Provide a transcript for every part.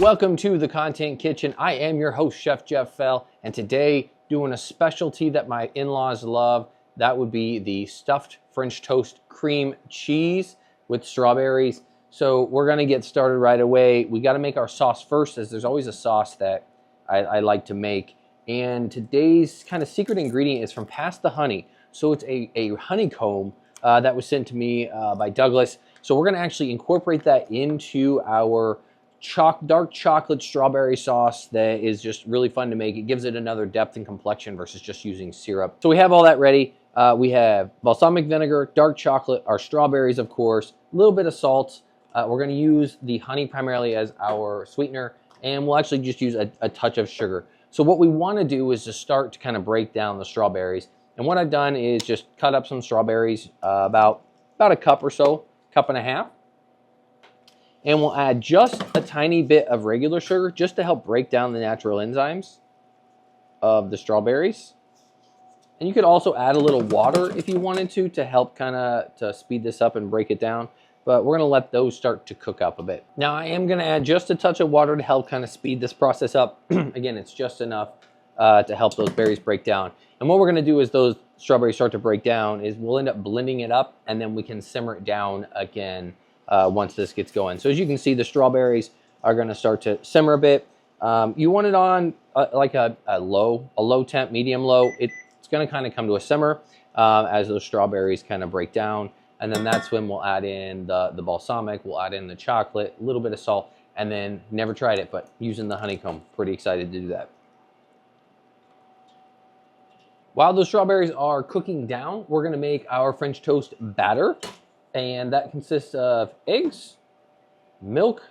Welcome to the Content Kitchen. I am your host, Chef Jeff Fell, and today doing a specialty that my in-laws love. That would be the stuffed French toast cream cheese with strawberries. So we're gonna get started right away. We gotta make our sauce first, as there's always a sauce that I like to make. And today's kind of secret ingredient is from Past the Honey. So it's a honeycomb that was sent to me by Douglas. So we're gonna actually incorporate that into our dark chocolate strawberry sauce that is just really fun to make. It gives it another depth and complexion versus just using syrup. So we have all that ready. We have balsamic vinegar, dark chocolate, our strawberries, of course, a little bit of salt. We're gonna use the honey primarily as our sweetener, and we'll actually just use a touch of sugar. So what we wanna do is just start to kind of break down the strawberries. And what I've done is just cut up some strawberries, about a cup or so, cup and a half. And we'll add just a tiny bit of regular sugar just to help break down the natural enzymes of the strawberries. And you could also add a little water if you wanted to help to speed this up and break it down. But we're gonna let those start to cook up a bit. Now I am gonna add just a touch of water to help kind of speed this process up. Again, it's just enough to help those berries break down. And what we're gonna do is those strawberries start to break down is we'll end up blending it up, and then we can simmer it down again once this gets going. So as you can see, the strawberries are gonna start to simmer a bit. You want it on like a low temp, medium low. It's gonna kind of come to a simmer as those strawberries kind of break down. And then that's when we'll add in the balsamic, we'll add in the chocolate, a little bit of salt, and then never tried it, but using the honeycomb. Pretty excited to do that. While those strawberries are cooking down, we're gonna make our French toast batter. And that consists of eggs, milk,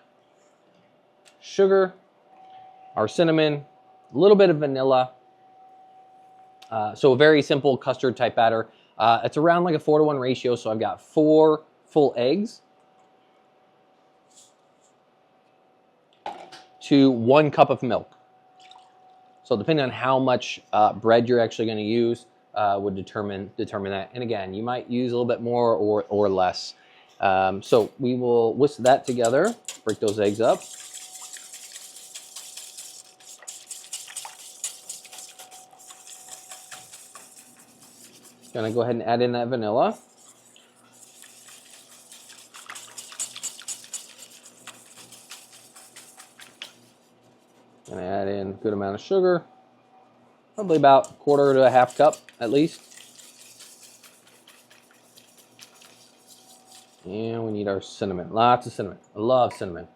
sugar, our cinnamon, a little bit of vanilla. So a very simple custard type batter. It's around like a 4-to-1 ratio. So I've got 4 full eggs to 1 cup of milk. So depending on how much bread you're actually going to use, would determine that. And again, you might use a little bit more or less. So we will whisk that together, break those eggs up. Gonna go ahead and add in that vanilla. Gonna add in a good amount of sugar. Probably about 1/4 to a 1/2 cup at least. And we need our cinnamon, lots of cinnamon. I love cinnamon.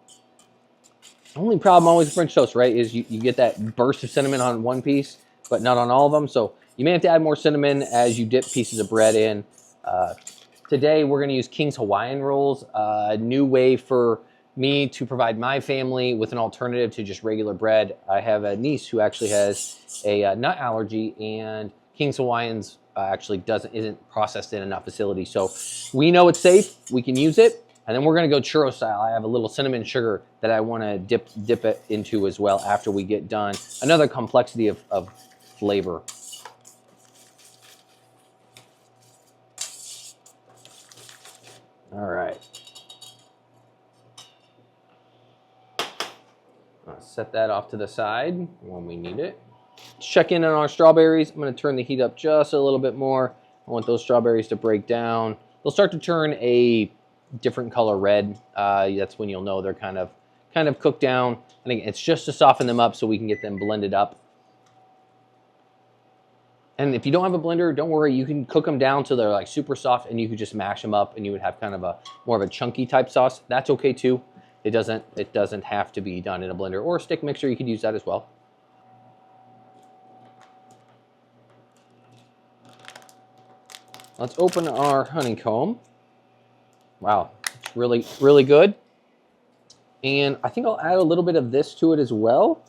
Only problem always with French toast, right, is you get that burst of cinnamon on one piece, but not on all of them. So you may have to add more cinnamon as you dip pieces of bread in. Today we're gonna use King's Hawaiian rolls, a new way for me to provide my family with an alternative to just regular bread. I have a niece who actually has a nut allergy, and King's Hawaiians actually isn't processed in enough facilities. So we know it's safe, we can use it, and then we're gonna go churro style. I have a little cinnamon sugar that I wanna dip it into as well after we get done. Another complexity of flavor. All right. I'll set that off to the side when we need it. Check in on our strawberries. I'm going to turn the heat up just a little bit more. I want those strawberries to break down. They'll start to turn a different color red. That's when you'll know they're kind of cooked down. And again, it's just to soften them up so we can get them blended up. And if you don't have a blender, don't worry. You can cook them down till they're like super soft, and you could just mash them up, and you would have kind of more of a chunky type sauce. That's okay too. It doesn't have to be done in a blender or a stick mixer. You could use that as well. Let's open our honeycomb. Wow, it's really, really good. And I think I'll add a little bit of this to it as well,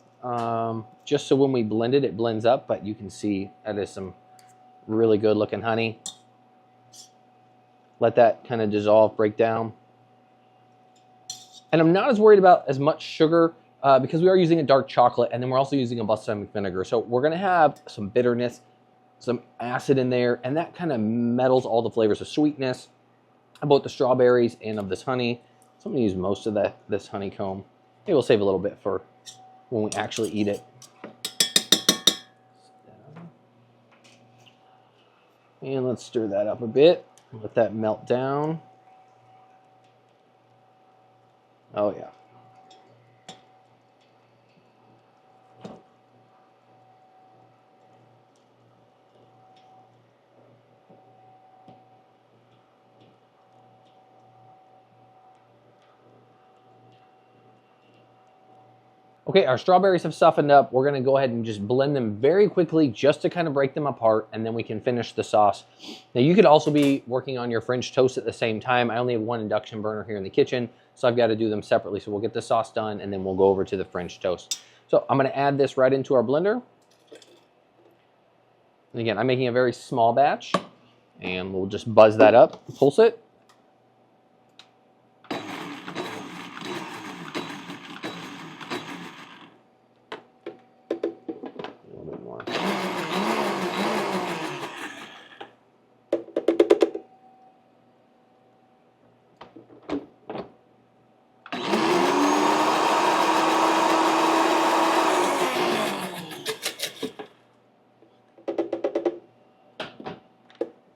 just so when we blend it, it blends up. But you can see that is some really good looking honey. Let that kind of dissolve, break down. And I'm not as worried about as much sugar because we are using a dark chocolate, and then we're also using a balsamic vinegar. So we're gonna have some bitterness, some acid in there, and that kind of metals all the flavors of sweetness about the strawberries and of this honey. So I'm gonna use most of this honeycomb. Maybe we'll save a little bit for when we actually eat it. And let's stir that up a bit. Let that melt down. Oh yeah. Okay, our strawberries have softened up. We're gonna go ahead and just blend them very quickly just to kind of break them apart, and then we can finish the sauce. Now you could also be working on your French toast at the same time. I only have one induction burner here in the kitchen, so I've got to do them separately. So we'll get the sauce done and then we'll go over to the French toast. So I'm gonna add this right into our blender. And again, I'm making a very small batch, and we'll just buzz that up, pulse it.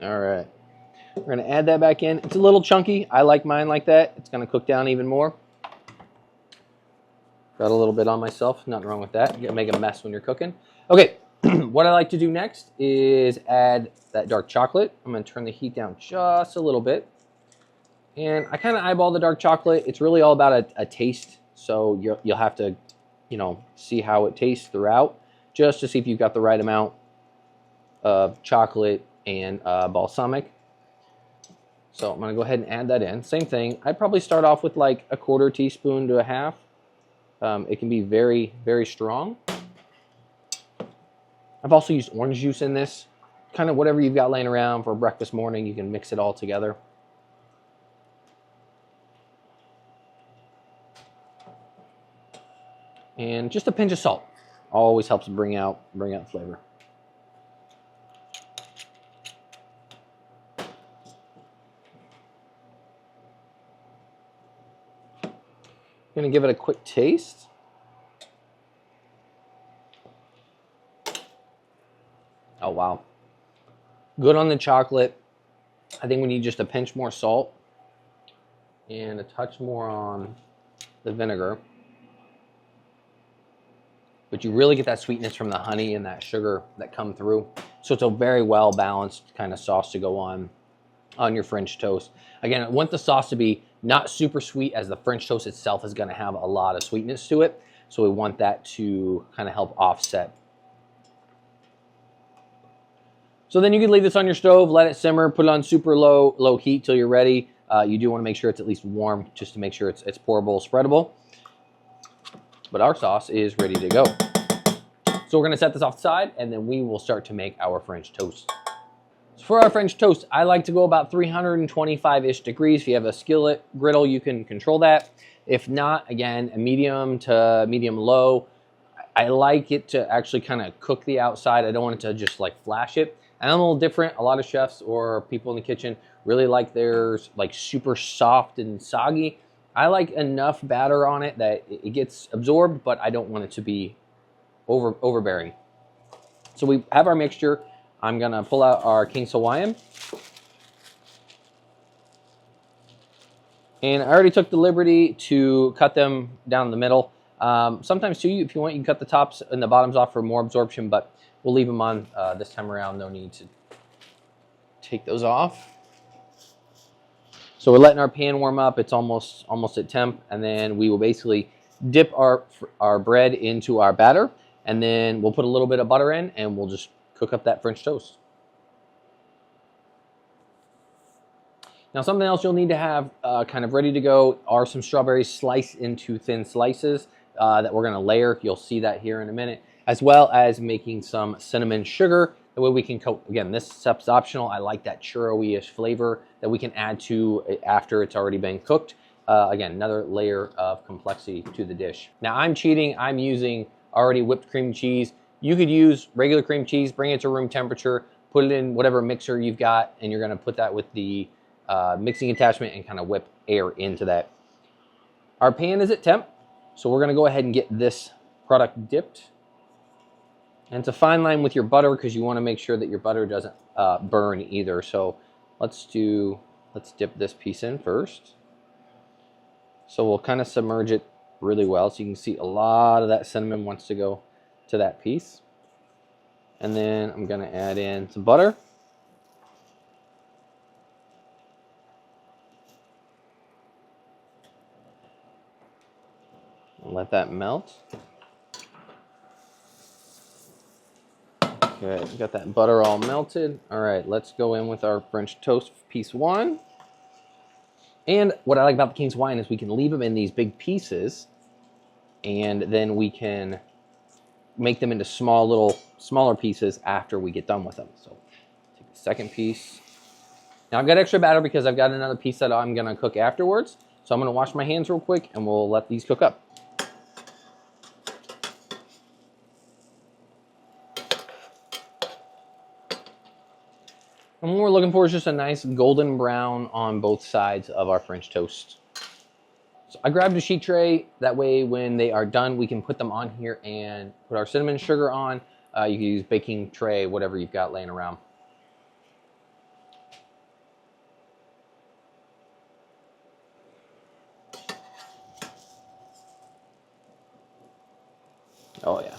All right, we're gonna add that back in. It's a little chunky. I like mine like that. It's gonna cook down even more. Got a little bit on myself, nothing wrong with that. You gotta make a mess when you're cooking. Okay, what I like to do next is add that dark chocolate. I'm gonna turn the heat down just a little bit. And I kind of eyeball the dark chocolate. It's really all about a taste. So you'll have to, see how it tastes throughout, just to see if you've got the right amount of chocolate and balsamic. So I'm gonna go ahead and add that in. Same thing. I'd probably start off with like a 1/4 teaspoon to a half. It can be very, very strong. I've also used orange juice in this. Kind of whatever you've got laying around for breakfast morning, you can mix it all together. And just a pinch of salt. Always helps bring out flavor. Gonna give it a quick taste. Oh wow. Good on the chocolate. I think we need just a pinch more salt and a touch more on the vinegar. But you really get that sweetness from the honey and that sugar that come through. So it's a very well balanced kind of sauce to go on your French toast. Again, I want the sauce to be not super sweet, as the French toast itself is going to have a lot of sweetness to it. So we want that to kind of help offset. So then you can leave this on your stove, let it simmer, put it on super low heat till you're ready. You do want to make sure it's at least warm, just to make sure it's pourable, spreadable. But our sauce is ready to go. So we're going to set this off the side, and then we will start to make our French toast. So for our French toast, I like to go about 325-ish degrees. If you have a skillet griddle, you can control that. If not, again, a medium to medium low. I like it to actually kind of cook the outside. I don't want it to just like flash it. And I'm a little different. A lot of chefs or people in the kitchen really like theirs like super soft and soggy. I like enough batter on it that it gets absorbed, but I don't want it to be overbearing. So we have our mixture. I'm gonna pull out our King's Hawaiian. And I already took the liberty to cut them down the middle. Sometimes too, if you want, you can cut the tops and the bottoms off for more absorption, but we'll leave them on this time around. No need to take those off. So we're letting our pan warm up. It's almost at temp, and then we will basically dip our bread into our batter, and then we'll put a little bit of butter in, and we'll just cook up that French toast. Now something else you'll need to have kind of ready to go are some strawberries sliced into thin slices that we're going to layer. You'll see that here in a minute, as well as making some cinnamon sugar. The way we can coat, again, this step's optional. I like that churro-ish flavor that we can add to it after it's already been cooked. Again, another layer of complexity to the dish. Now I'm cheating. I'm using already whipped cream cheese. You could use regular cream cheese, bring it to room temperature, put it in whatever mixer you've got, and you're going to put that with the mixing attachment and kind of whip air into that. Our pan is at temp. So we're gonna go ahead and get this product dipped. And it's a fine line with your butter because you want to make sure that your butter doesn't burn either. So let's dip this piece in first. So we'll kind of submerge it really well so you can see a lot of that cinnamon wants to go to that piece. And then I'm going to add in some butter. And let that melt. Okay, got that butter all melted. All right, let's go in with our French toast piece 1. And what I like about the King's Hawaiian is we can leave them in these big pieces, and then we can make them into smaller pieces after we get done with them. So take the second piece. Now I've got extra batter because I've got another piece that I'm gonna cook afterwards. So I'm gonna wash my hands real quick and we'll let these cook up. And what we're looking for is just a nice golden brown on both sides of our French toast. So I grabbed a sheet tray. That way when they are done, we can put them on here and put our cinnamon sugar on. You can use baking tray, whatever you've got laying around. Oh yeah.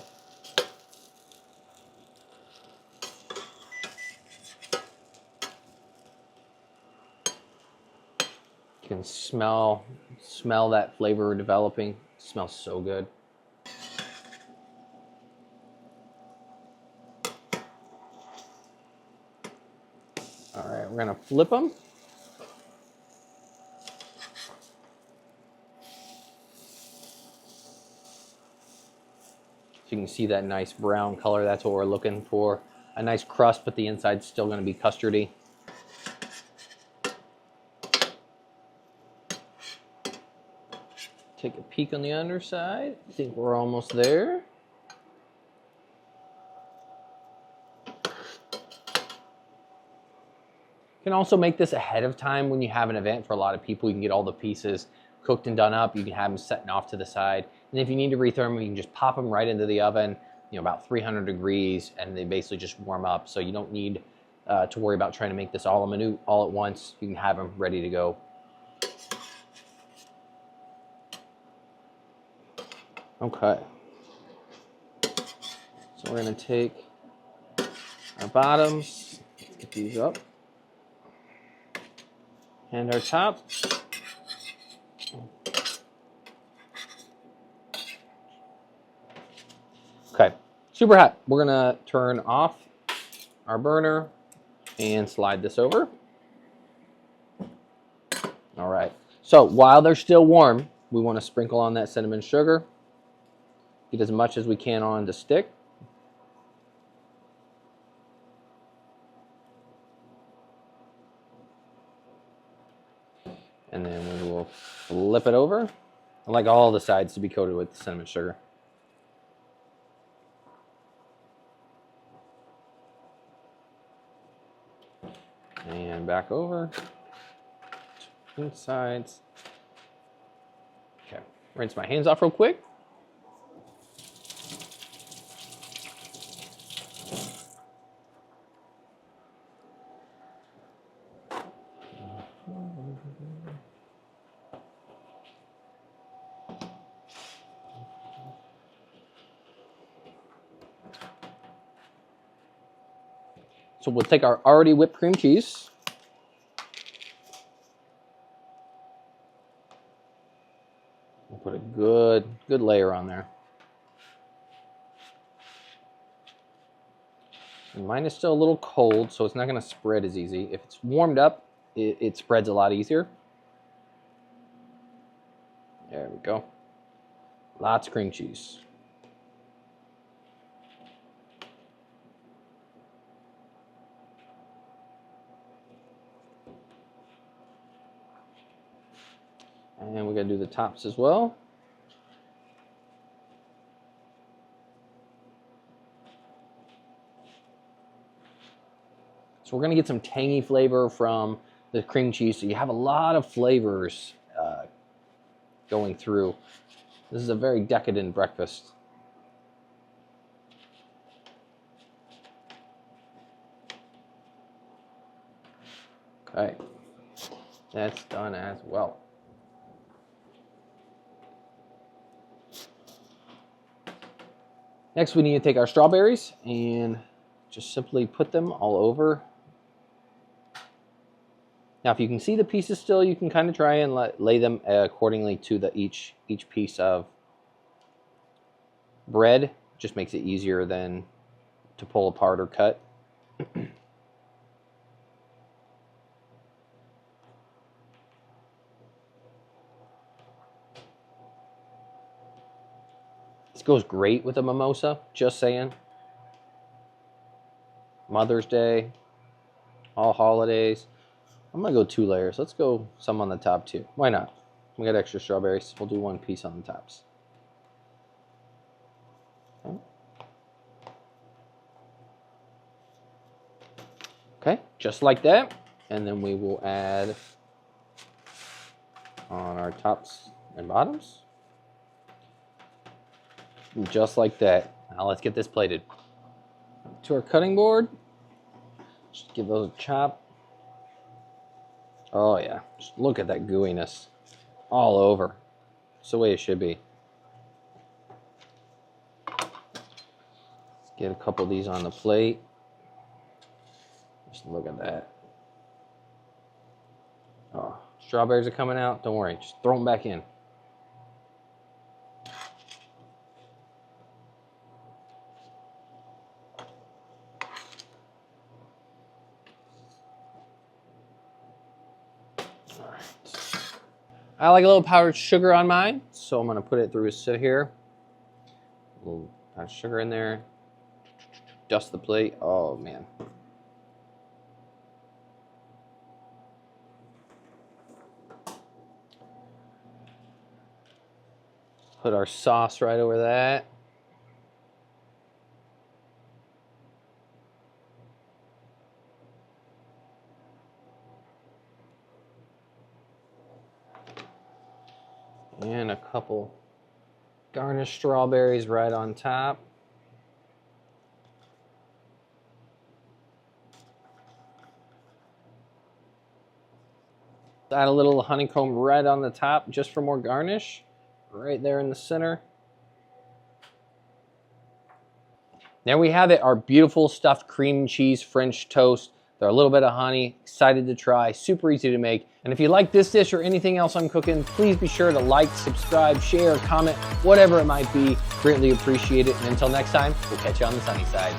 You can smell that flavor developing. It smells so good. All right, we're gonna flip them. So you can see that nice brown color. That's what we're looking for. A nice crust, but the inside's still gonna be custardy. Take a peek on the underside. I think we're almost there. You can also make this ahead of time when you have an event. For a lot of people, you can get all the pieces cooked and done up. You can have them setting off to the side. And if you need to retherm them, you can just pop them right into the oven, about 300 degrees, and they basically just warm up. So you don't need to worry about trying to make this all a minute all at once. You can have them ready to go. Okay. So we're going to take our bottoms, get these up, and our top. Okay, super hot. We're going to turn off our burner and slide this over. All right. So while they're still warm, we want to sprinkle on that cinnamon sugar. Get as much as we can on the stick. And then we will flip it over. I like all the sides to be coated with the cinnamon sugar. And back over. Both sides. Okay, rinse my hands off real quick. So we'll take our already whipped cream cheese. We'll put a good layer on there. And mine is still a little cold, so it's not going to spread as easy. If it's warmed up, it spreads a lot easier. There we go. Lots of cream cheese. And we're going to do the tops as well. So we're going to get some tangy flavor from the cream cheese. So you have a lot of flavors going through This is a very decadent breakfast. Okay, that's done as well. Next, we need to take our strawberries and just simply put them all over. Now, if you can see the pieces still, you can kind of try and lay them accordingly to each piece of bread. Just makes it easier than to pull apart or cut. This goes great with a mimosa, just saying. Mother's Day, all holidays. I'm going to go 2 layers. Let's go some on the top too. Why not? We got extra strawberries. We'll do 1 piece on the tops. Okay, just like that. And then we will add on our tops and bottoms. Just like that. Now let's get this plated. To our cutting board. Just give those a chop. Oh yeah, just look at that gooiness all over. It's the way it should be. Let's get a couple of these on the plate. Just look at that. Oh, strawberries are coming out. Don't worry, just throw them back in. I like a little powdered sugar on mine, so I'm going to put it through a sieve here. A little powdered sugar in there. Dust the plate. Oh, man. Put our sauce right over that. And a couple garnished strawberries right on top. Add a little honeycomb red on the top just for more garnish. Right there in the center. There we have it, our beautiful stuffed cream cheese French toast. They're a little bit of honey, excited to try, super easy to make. And if you like this dish or anything else I'm cooking, please be sure to like, subscribe, share, comment, whatever it might be. Greatly appreciate it. And until next time, we'll catch you on the sunny side.